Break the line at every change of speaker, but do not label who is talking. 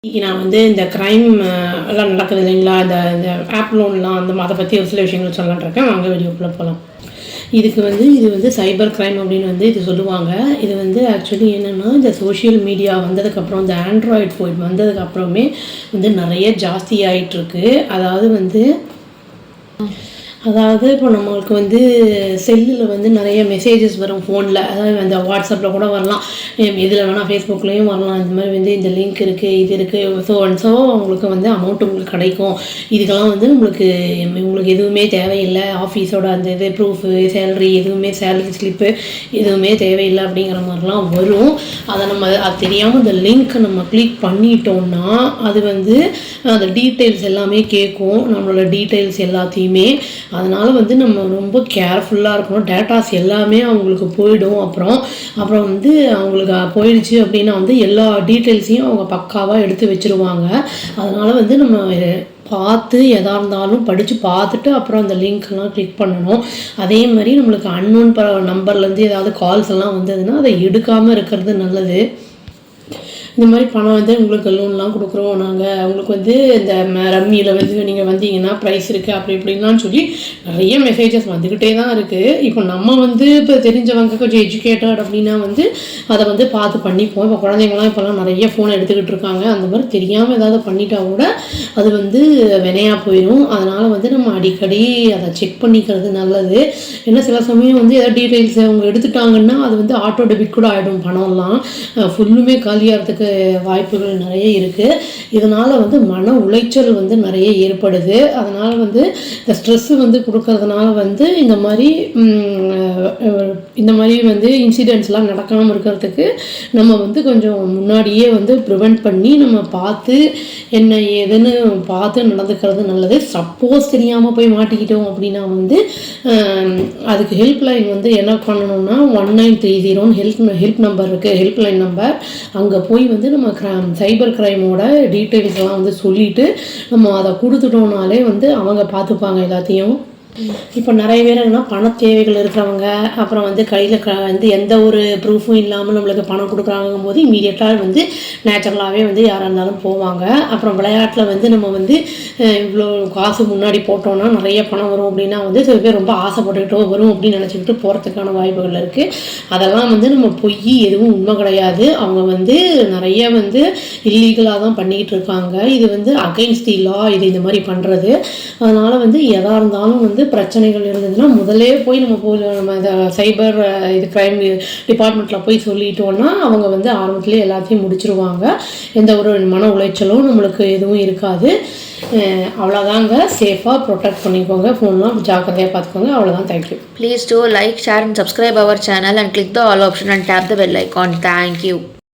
இன்னைக்கு நான் வந்து இந்த க்ரைம் எல்லாம் நடக்குது இல்லைங்களா, இந்த ஆப் லோன்லாம் அதை பற்றி ஒரு சில விஷயங்கள் சொல்லலான்னு இருக்கேன். வாங்க வீடியோக்குள்ளே போகலாம். இது வந்து சைபர் க்ரைம் அப்படின்னு வந்து இது சொல்லுவாங்க. இது வந்து ஆக்சுவலி என்னென்னா, இந்த சோஷியல் மீடியா வந்ததுக்கப்புறம், இந்த ஆண்ட்ராய்டு ஃபோன் வந்ததுக்கப்புறமே வந்து நிறைய ஜாஸ்தி ஆகிட்டுருக்கு. அதாவது இப்போ நம்மளுக்கு வந்து செல்லில் வந்து நிறைய மெசேஜஸ் வரும் ஃபோனில். அதாவது அந்த வாட்ஸ்அப்பில் கூட வரலாம், எதில் வேணால் ஃபேஸ்புக்லேயும் வரலாம். இந்த மாதிரி வந்து இந்த லிங்க் இருக்குது, இது இருக்குது, ஸோ உங்களுக்கு வந்து அமௌண்ட் உங்களுக்கு கிடைக்கும். இதுக்கெல்லாம் வந்து உங்களுக்கு எதுவுமே தேவையில்லை. ஆஃபீஸோட அந்த இது ப்ரூஃபு, சேலரி எதுவுமே, சேலரி ஸ்லிப்பு எதுவுமே தேவையில்லை அப்படிங்கிற மாதிரிலாம் வரும். அதை நம்ம அது தெரியாமல் இந்த லிங்க்கை நம்ம கிளிக் பண்ணிட்டோம்னா அது வந்து அந்த டீட்டெயில்ஸ் எல்லாமே கேட்கும், நம்மளோட டீட்டெயில்ஸ் எல்லாத்தையுமே. அதனால் வந்து நம்ம ரொம்ப கேர்ஃபுல்லாக இருக்கணும். டேட்டாஸ் எல்லாமே அவங்களுக்கு போயிடும். அப்புறம் வந்து அவங்களுக்கு போயிடுச்சு அப்படின்னா வந்து எல்லா டீட்டெயில்ஸையும் அவங்க பக்காவாக எடுத்து வச்சுருவாங்க. அதனால் வந்து நம்ம பார்த்து எதாக இருந்தாலும் படித்து பார்த்துட்டு அப்புறம் அந்த லிங்க்லாம் கிளிக் பண்ணணும். அதே மாதிரி நம்மளுக்கு அன்னோன் நம்பர்லேருந்து ஏதாவது கால்ஸ் எல்லாம் வந்ததுன்னா அதை எடுக்காமல் இருக்கிறது நல்லது. இந்த மாதிரி பணம் வந்து உங்களுக்கு லோன்லாம் கொடுக்குறோம் நாங்கள், உங்களுக்கு வந்து இந்த ரம்மியில் வந்து நீங்கள் வந்தீங்கன்னா ப்ரைஸ் இருக்குது அப்படி இப்படின்லாம் சொல்லி நிறைய மெசேஜஸ் வந்துக்கிட்டே தான் இருக்குது. இப்போ நம்ம வந்து இப்போ தெரிஞ்சவங்க கொஞ்சம் எஜுகேட்டட் அப்படின்னா வந்து அதை வந்து பார்த்து பண்ணிப்போம். இப்போ குழந்தைங்களாம் இப்போல்லாம் நிறைய ஃபோன் எடுத்துக்கிட்டு இருக்காங்க. அந்த மாதிரி தெரியாமல் ஏதாவது பண்ணிட்டா கூட அது வந்து வினையாக போயிடும். அதனால் வந்து நம்ம அடிக்கடி அதை செக் பண்ணிக்கிறது நல்லது. ஏன்னா சில சமயம் வந்து ஏதாவது டீட்டெயில்ஸ் அவங்க எடுத்துட்டாங்கன்னா அது வந்து ஆட்டோ டெபிட் கூட ஆகிடும். பணம்லாம் ஃபுல்லுமே காலியாகிறதுக்கு வாய்ப்புகள் நிறைய இருக்குது. இதனால் வந்து மன உளைச்சல் வந்து நிறைய ஏற்படுது. அதனால் வந்து இந்த ஸ்ட்ரெஸ்ஸு வந்து கொடுக்கறதுனால வந்து இந்த மாதிரி வந்து இன்சிடென்ட்ஸ்லாம் நடக்காமல் இருக்கிறதுக்கு நம்ம வந்து கொஞ்சம் முன்னாடியே வந்து ப்ரிவெண்ட் பண்ணி நம்ம பார்த்து என்ன ஏதுன்னு பார்த்து நடந்துக்கிறது நல்லது. சப்போஸ் தெரியாமல் போய் மாட்டிக்கிட்டோம் அப்படின்னா வந்து அதுக்கு ஹெல்ப்லைன் வந்து என்ன பண்ணணும்னா 1930 ஹெல்ப் நம்பர் இருக்குது, ஹெல்ப்லைன் நம்பர். அங்கே போய் வந்து நம்ம சைபர் க்ரைமோட டீட்டெயில்ஸ்லாம் வந்து சொல்லிவிட்டு நம்ம அதை கொடுத்துட்டோம்னாலே வந்து அவங்க பார்த்துப்பாங்க எல்லாத்தையும். இப்போ நிறைய பேர் என்ன பண தேவைகள் இருக்கிறவங்க, அப்புறம் வந்து கையில் வந்து எந்த ஒரு ப்ரூஃபும் இல்லாமல் நம்மளுக்கு பணம் கொடுக்குறாங்கும் போது இமீடியட்டாக வந்து நேச்சுரலாகவே வந்து யாராக இருந்தாலும் போவாங்க. அப்புறம் விளையாட்டில் வந்து நம்ம வந்து இவ்வளோ காசு முன்னாடி போட்டோன்னா நிறைய பணம் வரும் அப்படின்னா வந்து சில பேர் ரொம்ப ஆசைப்பட்டுக்கிட்டோ வரும் அப்படின்னு நினச்சிக்கிட்டு போகிறதுக்கான வாய்ப்புகள் இருக்குது. அதெல்லாம் வந்து நம்ம பொய், எதுவும் உண்மை கிடையாது. அவங்க வந்து நிறைய வந்து இல்லீகலாக தான் பண்ணிக்கிட்டு இருக்காங்க. இது வந்து அகைன்ஸ்ட் தி லா இது இந்த மாதிரி பண்ணுறது. அதனால் வந்து எதாக இருந்தாலும் வந்து பிரச்சனைகள் இருந்ததுன்னா முதலே போய் நம்ம இந்த சைபர் இது க்ரைம் டிபார்ட்மெண்ட்டில் போய் சொல்லிட்டோன்னா அவங்க வந்து ஆரம்பத்துலேயே எல்லாத்தையும் முடிச்சிருவாங்க. எந்த ஒரு மன உளைச்சலும் நம்மளுக்கு எதுவும் இருக்காது. அவ்வளோதாங்க. சேஃபாக ப்ரொடெக்ட் பண்ணிக்கோங்க, ஃபோன்லாம் ஜாக்கிரதையாக பார்த்துக்கோங்க. அவ்வளோதான். Thank you.
Please do like, share and subscribe our channel and click the all option and tap the bell icon. Thank you.